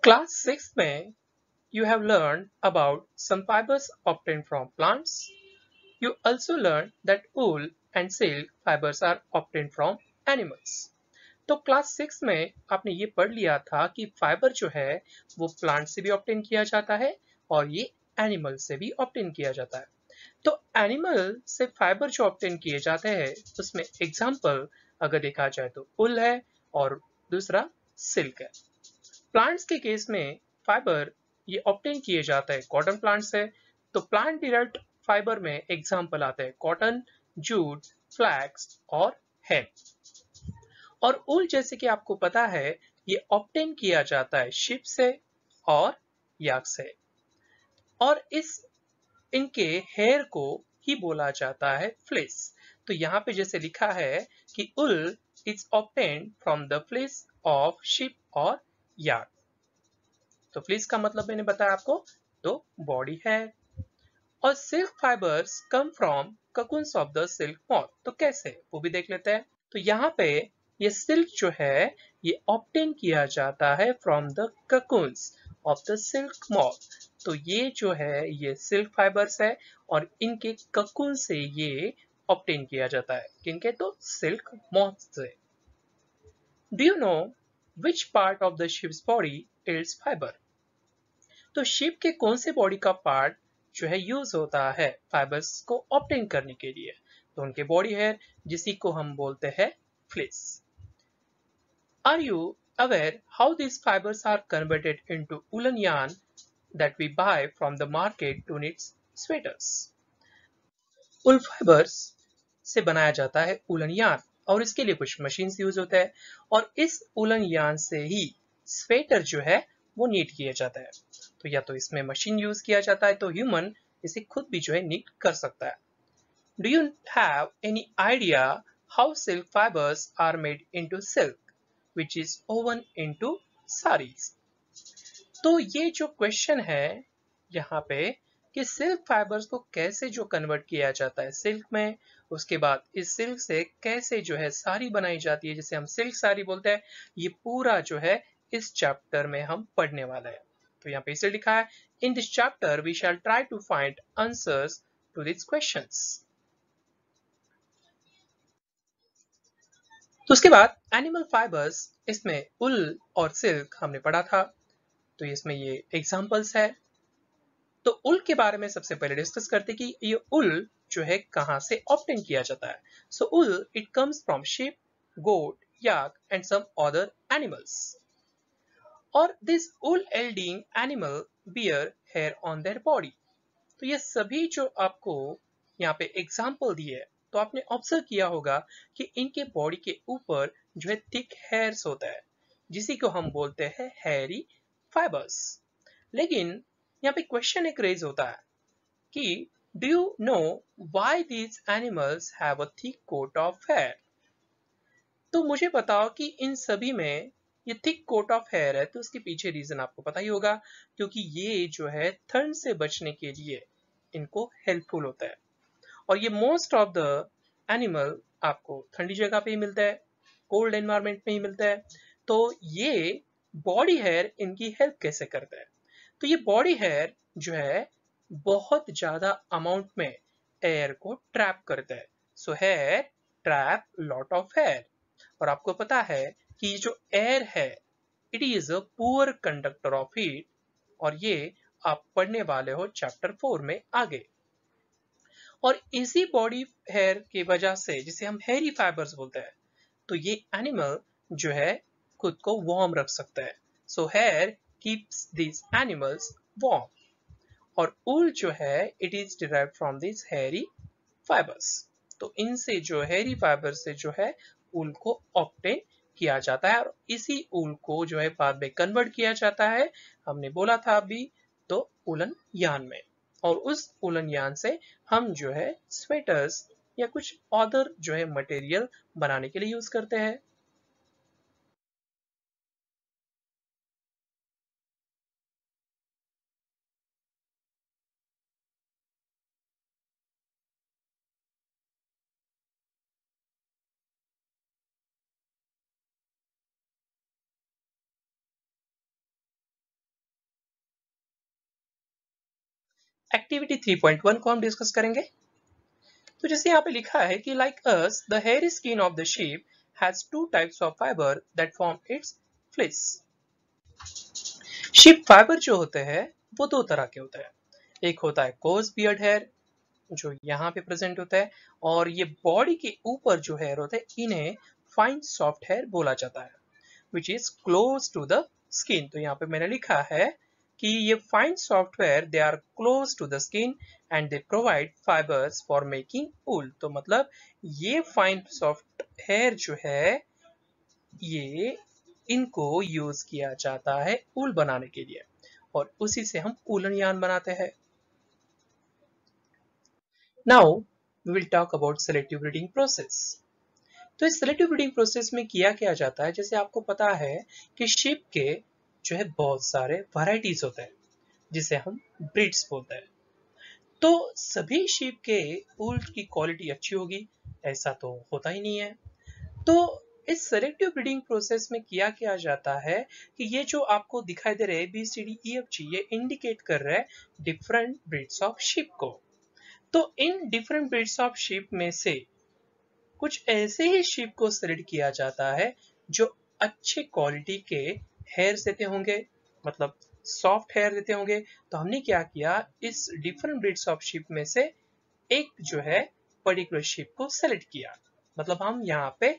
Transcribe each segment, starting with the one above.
Class 6 में you have learned about some fibers obtained from plants. You also learned that wool and silk fibers are obtained from animals. तो class 6 में आपने ये पढ़ लिया था कि फाइबर जो है वो प्लांट से भी ऑब्टेन किया जाता है और ये एनिमल से भी ऑब्टेन किया जाता है। तो एनिमल से फाइबर जो ऑब्टेन किए जाते हैं उसमें एग्जाम्पल अगर देखा जाए तो वुल है और दूसरा सिल्क है। प्लांट्स के केस में फाइबर ये ऑब्टेन किए जाते हैं कॉटन प्लांट से। तो प्लांट डिराइव्ड फाइबर में एग्जाम्पल आते हैं कॉटन, जूट, फ्लैक्स और हेम्प। और ऊल जैसे कि आपको पता है ये ऑब्टेन किया जाता है शिप से और याक से, और इनके हेयर को ही बोला जाता है फ्लेस। तो यहाँ पे जैसे लिखा है कि उल is obtained from the flesh of ship और याक। तो फ्लीस का मतलब मैंने बताया आपको, तो बॉडी है। और silk fibres come from ककुन्स of the silk moth. तो कैसे, वो भी देख लेते हैं। तो यहाँ पे ये सिल्क जो है ये ऑब्टेन किया जाता है from the ककुन्स of the silk moth. तो ये जो है ये सिल्क फाइबर्स है और इनके ककुन से ये ऑब्टेन किया जाता है। किनके, तो सिल्क मॉथ से। Do you know which part of the ships body is fibre? तो शिप के कौन से बॉडी का पार्ट जो है यूज होता है फाइबर्स को ऑब्टेन करने के लिए? तो उनके बॉडी है जिसी को हम बोलते हैं fleece. Are you aware how these fibers are converted into woolen yarn that we buy from the market to knit sweaters? Ul fibres से बनाया जाता है उलन यार्न और इसके लिए कुछ मशीन्स यूज होता है और इस उलन यार्न से ही स्वेटर जो है वो नीट किया जाता है। तो या तो इसमें मशीन यूज किया जाता है तो ह्यूमन इसे खुद भी जो है नीट कर सकता है। Do you have any idea how silk fibres are made into silk which is woven into saris? तो ये जो क्वेश्चन है यहाँ पे कि सिल्क फाइबर्स को कैसे जो कन्वर्ट किया जाता है सिल्क में, उसके बाद इस सिल्क से कैसे जो है साड़ी बनाई जाती है जिसे हम सिल्क साड़ी बोलते हैं, ये पूरा जो है इस चैप्टर में हम पढ़ने वाला है। तो यहाँ पे इसे लिखा है in this chapter we shall try to find answers to this questions. तो उसके बाद एनिमल फाइबर्स, इसमें उल और सिल्क हमने पढ़ा था। तो इसमें ये एग्जांपल्स है। तो उल के बारे में सबसे पहले डिस्कस करते कि ये उल जो है कहां से ऑब्टेन किया जाता है। So wool it comes from sheep, goat, yak and some other animals. और this wool yielding animal bear hair on their body. तो ये सभी जो आपको यहाँ पे एग्जाम्पल दिए है तो आपने ऑब्जर्व किया होगा कि इनके बॉडी के ऊपर जो है थिक हेयर्स होता है जिसी को हम बोलते हैं हेयरी फाइबर्स। लेकिन यहाँ पे क्वेश्चन एक रेज होता है कि do you know why these animals have a thick coat of hair? तो मुझे बताओ कि इन सभी में ये थिक कोट ऑफ हेयर है तो उसके पीछे रीजन आपको पता ही होगा, क्योंकि ये जो है ठंड से बचने के लिए इनको हेल्पफुल होता है। और ये मोस्ट ऑफ द एनिमल आपको ठंडी जगह पे ही मिलता है, कोल्ड एनवायरनमेंट में ही मिलता है। तो ये बॉडी हेयर इनकी हेल्प कैसे करता है? तो ये बॉडी हेयर जो है बहुत ज्यादा अमाउंट में एयर को ट्रैप करता है। So hair trap lot of hair. और आपको पता है कि ये जो एयर है it is a poor conductor of heat, और ये आप पढ़ने वाले हो चैप्टर 4 में आगे। और इसी बॉडी हेयर की वजह से जिसे हम हेयरी फाइबर्स बोलते हैं, तो ये एनिमल जो है खुद को वार्म रख सकता है। So hair keeps this animals warm. और ऊल जो है it is derived from this hairy fibres. तो इनसे जो हेयरी फाइबर से जो है ऊल को ऑब्टेन किया जाता है और इसी ऊल को जो है बाद में कन्वर्ट किया जाता है, हमने बोला था अभी, तो उलन यान में। और उस उलन यान से हम जो है स्वेटर्स या कुछ अदर जो है मटेरियल बनाने के लिए यूज करते हैं। एक्टिविटी 3.1 को हम डिस्कस करेंगे। तो जैसे यहाँ पे लिखा है कि like us the hair skin of the sheep has two types of fibre that form its fleece. Sheep fibre जो होते हैं वो दो तरह के होते हैं। एक होता है कोर्स बियर्ड हेयर जो यहाँ पे प्रेजेंट होता है, और ये बॉडी के ऊपर जो हेयर होते हैं इन्हें फाइन सॉफ्ट हेयर बोला जाता है, which is close to the skin. तो यहाँ पे मैंने लिखा है कि ये fine soft hair they are close to the skin and they provide fibres for making wool. तो मतलब ये फाइन सॉफ्ट हेयर जो है ये इनको यूज किया जाता है ऊल बनाने के लिए, और उसी से हम वूलन यार्न बनाते हैं। Now we will talk about selective breeding process. तो इस सेलेक्टिव ब्रीडिंग प्रोसेस में किया क्या जाता है, जैसे आपको पता है कि शीप के जो है बहुत सारे वैरायटीज होते हैं जिसे हम ब्रीड्स बोलते हैं। तो सभी शीप के ऊल की क्वालिटी अच्छी होगी ऐसा तो होता ही नहीं है। तो इस सेलेक्टिव ब्रीडिंग प्रोसेस में किया क्या जाता है कि ये जो आपको दिखाई दे रहे हैं BCDEFG ये इंडिकेट कर रहा है डिफरेंट ब्रीड्स ऑफ शीप को। तो in different breeds of sheep में से कुछ ऐसे ही शीप को सेलेक्ट किया जाता है जो अच्छे क्वालिटी के हेयर देते होंगे, मतलब सॉफ्ट हेयर देते होंगे। तो हमने क्या किया, इस डिफरेंट ब्रीड्स ऑफ शीप में से एक जो है पर्टिकुलर शीप को सेलेक्ट किया, मतलब हम यहाँ पे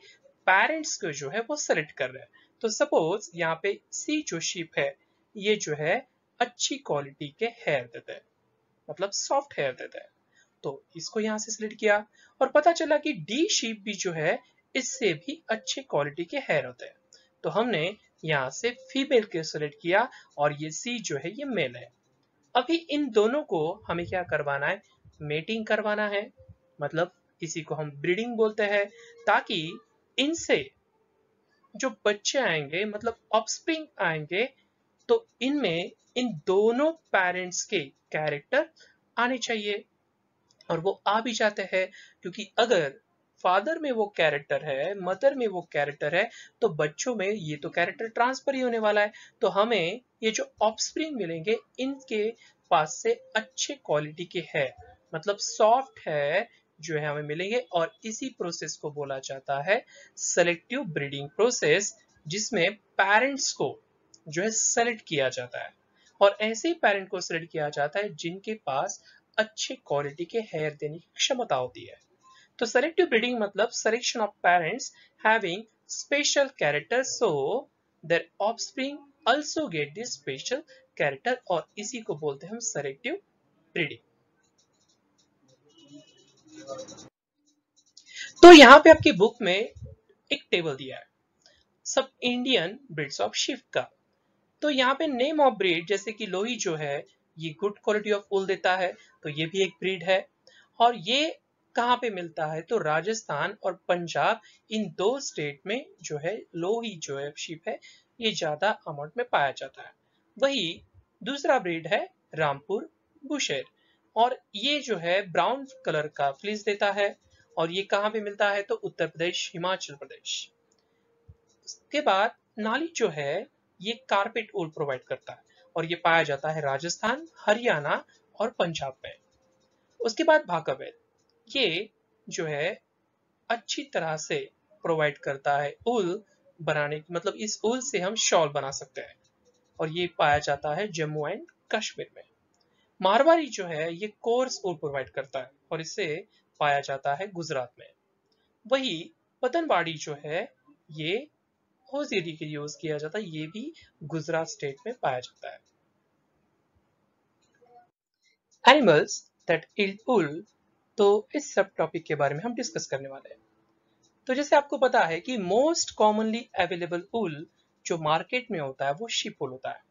पेरेंट्स को जो है वो सेलेक्ट कर रहे हैं। तो सपोज यहाँ पे सी जो शीप है ये जो है अच्छी क्वालिटी के हेयर देते हैं, मतलब सॉफ्ट हेयर देते हैं, तो इसको यहाँ से सिलेक्ट किया। और पता चला कि डी शीप भी जो है इससे भी अच्छे क्वालिटी के हेयर होते हैं, तो हमने यहाँ से फीमेल के सिलेक्ट किया, और ये सी जो है ये मेल है। अभी इन दोनों को हमें क्या करवाना है, मेटिंग करवाना है, मतलब इसी को हम ब्रीडिंग बोलते हैं, ताकि इनसे जो बच्चे आएंगे मतलब ऑफस्प्रिंग आएंगे तो इनमें इन दोनों पेरेंट्स के कैरेक्टर आने चाहिए, और वो आ भी जाते हैं। क्योंकि अगर फादर में वो कैरेक्टर है, मदर में वो कैरेक्टर है, तो बच्चों में ये तो कैरेक्टर ट्रांसफर ही होने वाला है। तो हमें ये जो ऑफस्प्रिंग मिलेंगे इनके पास से अच्छे क्वालिटी के है, मतलब सॉफ्ट है जो है हमें मिलेंगे, और इसी प्रोसेस को बोला जाता है सेलेक्टिव ब्रीडिंग प्रोसेस, जिसमें पेरेंट्स को जो है सेलेक्ट किया जाता है, और ऐसे ही पेरेंट को सेलेक्ट किया जाता है जिनके पास अच्छे क्वालिटी के हेयर देने की क्षमता होती है। तो सेलेक्टिव ब्रीडिंग मतलब selection of parents having special character so there offspring also get this special character, और इसी को बोलते हैं हम सेलेक्टिव ब्रीडिंग। तो यहाँ पे आपकी बुक में एक टेबल दिया है सब इंडियन ब्रीड्स ऑफ शीप का। तो यहाँ पे नेम ऑफ ब्रीड जैसे कि लोही जो है ये गुड क्वालिटी ऑफ वूल देता है, तो ये भी एक ब्रीड है। और ये कहाँ पे मिलता है, तो राजस्थान और पंजाब इन दो स्टेट में जो है लोही जो है शीप है ये ज्यादा अमाउंट में पाया जाता है। वही दूसरा ब्रीड है रामपुर बुशेर, और ये जो है ब्राउन कलर का फ्लीस देता है, और ये कहाँ पे मिलता है, तो उत्तर प्रदेश हिमाचल प्रदेश। उसके बाद नाली जो है ये कारपेट वूल प्रोवाइड करता है, और ये पाया जाता है राजस्थान, हरियाणा और पंजाब में। उसके बाद भाकावेल, ये जो है अच्छी तरह से प्रोवाइड करता है ऊल बनाने की, मतलब इस ऊल से हम शॉल बना सकते हैं, और ये पाया जाता है जम्मू एंड कश्मीर में। मारवाड़ी जो है ये कोर्स ऊल प्रोवाइड करता है, और इसे पाया जाता है गुजरात में। वही पतनवाड़ी जो है ये होजीरी के यूज किया जाता है, ये भी गुजरात स्टेट में पाया जाता है। एनिमल्स दैट ईट वूल, तो इस सब टॉपिक के बारे में हम डिस्कस करने वाले हैं। तो जैसे आपको पता है कि मोस्ट कॉमनली अवेलेबल वूल जो मार्केट में होता है वो शीप वूल होता है,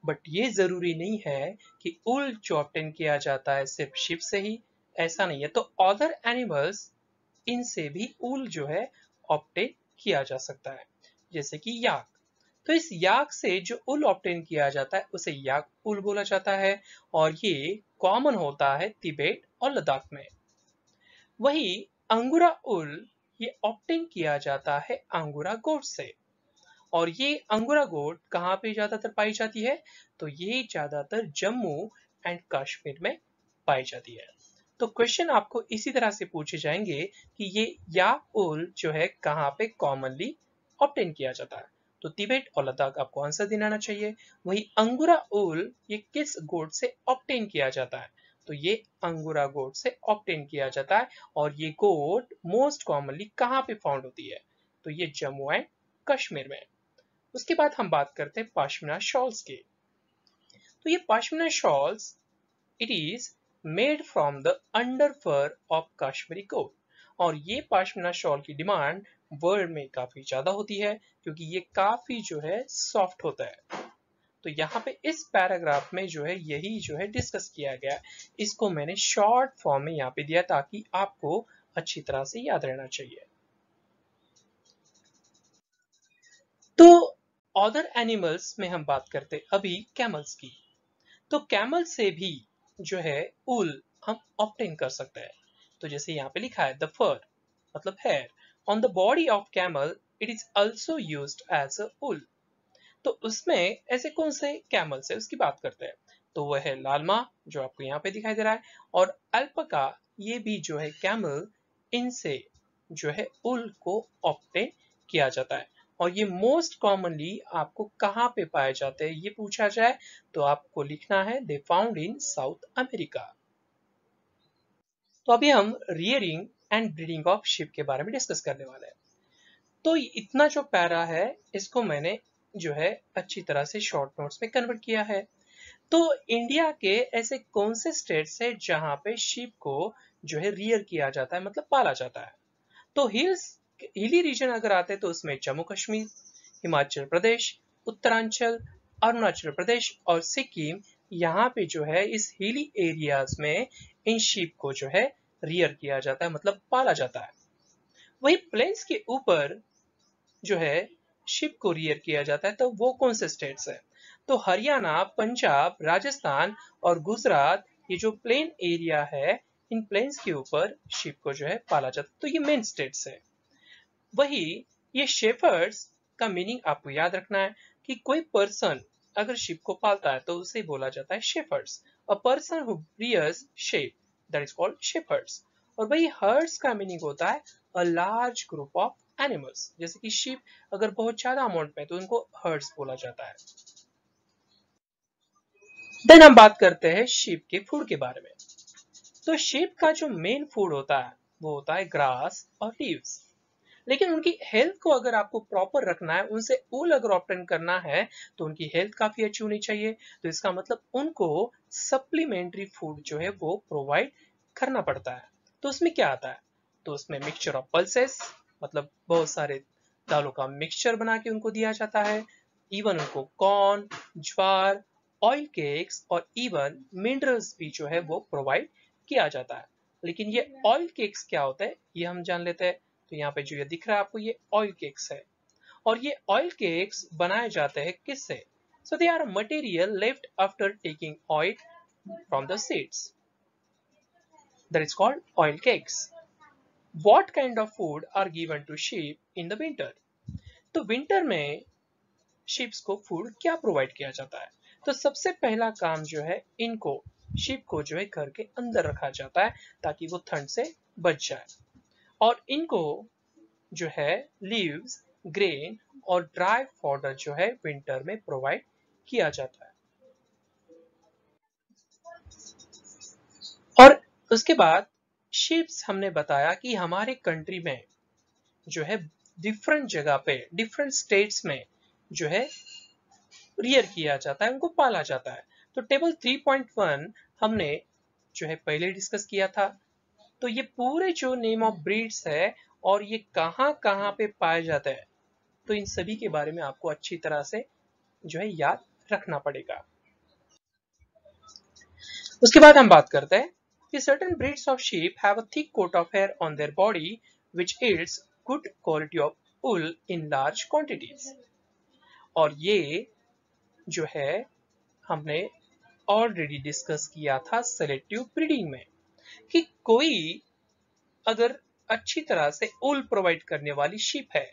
बट ये जरूरी नहीं है कि वूल जो ऑब्टेन किया जाता है सिर्फ शीप से ही, ऐसा नहीं है। तो अदर एनिमल्स इनसे भी वूल जो है ऑब्टेन किया जा सकता है, जैसे कि याक। तो इस याक से जो उल ऑब्टेन किया जाता है उसे याक उल बोला जाता है, और ये कॉमन होता है तिब्बत और लद्दाख में। वही अंगूरा उल ये ऑब्टेन किया जाता है अंगूरा गोट से, और ये अंगूरा गोट कहाँ पे ज्यादातर पाई जाती है, तो ये ज्यादातर जम्मू एंड कश्मीर में पाई जाती है। तो क्वेश्चन आपको इसी तरह से पूछे जाएंगे कि ये याक ऊल जो है कहाँ पे कॉमनली ऑब्टेन किया जाता है। तो तिब्बत और लद्दाख आपको आंसर देना आना चाहिए। वही अंगोरा ऊल ये किस गोट से ऑब्टेन किया जाता है? तो ये अंगोरा गोट से ऑब्टेन किया जाता है और ये गोट मोस्ट कॉमनली कहाँ पे फाउंड होती है? तो ये जम्मू एंड कश्मीर में। उसके बाद हम बात करते हैं पश्मीना शॉल्स की। तो ये pashmina shawls it is made from the under fur of Kashmiri goat और ये पश्मीना शॉल की डिमांड वर्ल्ड में काफी ज्यादा होती है क्योंकि ये काफी जो है सॉफ्ट होता है। तो यहाँ पे इस पैराग्राफ में जो है यही जो है डिस्कस किया गया। इसको मैंने शॉर्ट फॉर्म में यहाँ पे दिया ताकि आपको अच्छी तरह से याद रहना चाहिए। तो अदर एनिमल्स में हम बात करते अभी कैमल्स की। तो कैमल से भी जो है ऊल हम ऑब्टेन कर सकते हैं। तो जैसे यहाँ पे लिखा है द फर मतलब hair on the body of camel it is also used as a wool. तो उसमें ऐसे कौन से कैमल्स है उसकी बात करते हैं। तो वह है लालमा जो आपको यहाँ पे दिखाई दे रहा है और अल्पका, ये भी जो है कैमल, इनसे जो है ऊल को ऑब्टेन किया जाता है। और ये मोस्ट कॉमनली आपको कहाँ पे पाए जाते हैं ये पूछा जाए तो आपको लिखना है they found in south America. तो अभी हम rearing and breeding of ship के बारे में डिस्कस करने वाले हैं। तो इतना जो पैरा है इसको मैंने जो है अच्छी तरह से शॉर्ट नोट्स में कन्वर्ट किया है। तो इंडिया के ऐसे कौन से स्टेट्स है जहां पे शिप को जो है रियर किया जाता है मतलब पाला जाता है? तो हिली रीजन अगर आते हैं तो उसमें जम्मू कश्मीर, हिमाचल प्रदेश, उत्तरांचल, अरुणाचल प्रदेश और सिक्किम, यहाँ पे जो है इस हिली एरियाज में इन शीप को जो है रियर किया जाता है मतलब पाला जाता है। वही प्लेन्स के ऊपर जो है शिप को रियर किया जाता है तो वो कौन से स्टेट्स है? तो हरियाणा, पंजाब, राजस्थान और गुजरात, ये जो प्लेन एरिया है इन प्लेन्स के ऊपर शिप को जो है पाला जाता है। तो ये मेन स्टेट्स है। वही ये शेफर्ड्स का मीनिंग आपको याद रखना है कि कोई पर्सन अगर शिप को पालता है तो उसे बोला जाता है shepherds. A person who rears sheep that is called shepherds. और वही हर्ड्स का मीनिंग होता है a large group of animals. जैसे कि शिप अगर बहुत ज्यादा अमाउंट में तो उनको हर्ड्स बोला जाता है। देन हम बात करते हैं शिप के फूड के बारे में। तो शिप का जो मेन फूड होता है वो होता है ग्रास और लीव्स। लेकिन उनकी हेल्थ को अगर आपको प्रॉपर रखना है, उनसे ऊल अगर ऑब्टेन करना है तो उनकी हेल्थ काफी अच्छी होनी चाहिए। तो इसका मतलब उनको सप्लीमेंट्री फूड जो है वो प्रोवाइड करना पड़ता है। तो उसमें क्या आता है? तो उसमें मिक्सचर ऑफ पल्सेस मतलब बहुत सारे दालों का मिक्सचर बना के उनको दिया जाता है। इवन उनको कॉर्न, ज्वार, ऑयल केक्स और इवन मिनरल्स भी जो है वो प्रोवाइड किया जाता है। लेकिन ये ऑयल केक्स क्या होता है ये हम जान लेते हैं। तो यहाँ पे जो ये दिख रहा है आपको ये ऑयल केक्स है और ये ऑयल केक्स बनाए जाते हैं किससे? So they are material left after taking oil from the seeds that is called oil cakes. What kind of food are given to sheep in the winter? तो winter में sheeps को food क्या provide किया जाता है? तो सबसे पहला काम जो है इनको शिप को जो है घर के अंदर रखा जाता है ताकि वो ठंड से बच जाए और इनको जो है लीव्स, ग्रेन और ड्राई फॉडर जो है विंटर में प्रोवाइड किया जाता है। और उसके बाद शिप्स हमने बताया कि हमारे कंट्री में जो है डिफरेंट जगह पे डिफरेंट स्टेट्स में जो है रियर किया जाता है, उनको पाला जाता है। तो टेबल 3.1 हमने जो है पहले डिस्कस किया था। तो ये पूरे जो नेम ऑफ ब्रीड्स है और ये कहाँ कहाँ पे पाए जाते हैं तो इन सभी के बारे में आपको अच्छी तरह से जो है याद रखना पड़ेगा। उसके बाद हम बात करते हैं कि certain breeds of sheep have a thick coat of hair on their body which yields good quality of wool in large quantities। और ये जो है हमने ऑलरेडी डिस्कस किया था सेलेक्टिव ब्रीडिंग में कि कोई अगर अच्छी तरह से ऊल प्रोवाइड करने वाली शीप है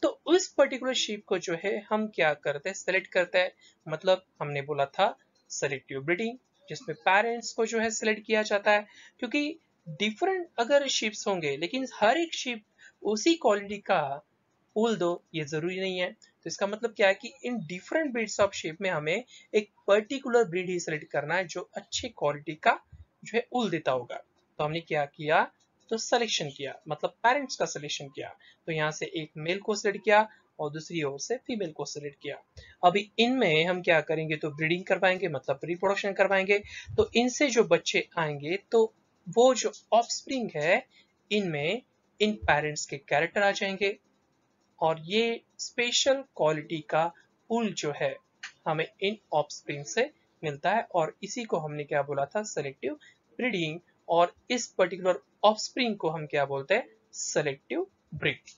तो उस पर्टिकुलर शीप को जो है हम क्या करते हैं सेलेक्ट करते हैं। मतलब हमने बोला था सेलेक्टिव ब्रीडिंग। जिसमें पेरेंट्स को जो है सिलेक्ट किया जाता है, क्योंकि डिफरेंट अगर शिप्स होंगे लेकिन हर एक शिप उसी क्वालिटी का ऊल दो ये जरूरी नहीं है। तो इसका मतलब क्या है कि in different breeds of ship में हमें एक पर्टिकुलर ब्रीड ही सिलेक्ट करना है जो अच्छे क्वालिटी का जो है ऊल देता होगा। तो हमने क्या किया, तो सिलेक्शन किया, मतलब पेरेंट्स का सिलेक्शन किया। तो यहाँ से एक मेल को सिलेक्ट किया और दूसरी ओर से फीमेल को सिलेक्ट किया। अभी इनमें हम क्या करेंगे, तो ब्रीडिंग करवाएंगे, मतलब रिप्रोडक्शन करवाएंगे। तो इनसे जो बच्चे आएंगे तो वो जो ऑफस्प्रिंग है इनमें इन पेरेंट्स के कैरेक्टर आ जाएंगे और ये स्पेशल क्वालिटी का ऊल जो है हमें इन ऑफस्प्रिंग से मिलता है। और इसी को हमने क्या बोला था, सेलेक्टिव ब्रीडिंग। और इस पर्टिकुलर ऑफस्प्रिंग को हम क्या बोलते हैं, सेलेक्टिव ब्रीड।